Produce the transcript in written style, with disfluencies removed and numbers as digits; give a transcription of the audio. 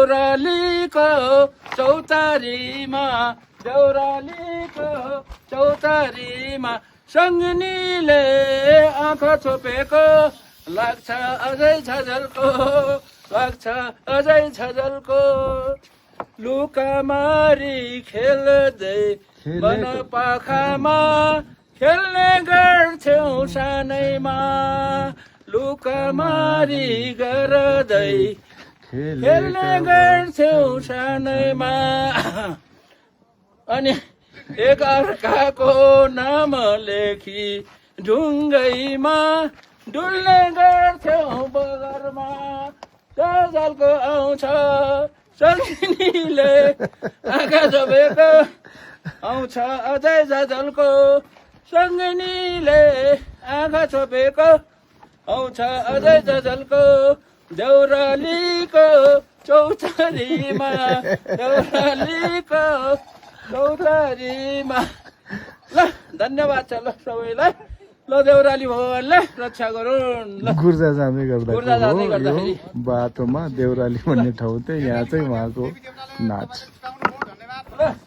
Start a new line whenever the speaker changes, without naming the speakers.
देउरालीको चौतारीमा देउरालीको चौतारीमा सङ्गिनीले आँखा छोपेको लाग्छ अझै झझल्को लाग्छ अझै झझल्को लुकामारी खेल्दै वन पाखामा खेल्ने गर्थ्यौँ सानैमा लुकामारी गर्दै खेल्ने गर्थ्यौँ सानैमा अनि एक अर्काको नाम लेखी ढुङ्गैमा डुल्ने गर्थ्यौँ बगरमा झझल्को आउँछ सङ्गिनीले आँखा छोपेको आउँछ अझै झझल्को सङ्गिनीले आँखा छोपेको आउँछ अझै झझल्को देउरालीको चौतारीमा देउरालीको चौतारीमा ल धन्यवाद छ ल सबैलाई ल देउराली भगवानले रक्षा गरून् ल
गुर्जा जाँदै
गुर्जा जाँदै
गर्दा यो बाटोमा देउराली भन्ने ठाउँ चाहिँ यहाँ चाहिँ उहाँको नाच
ल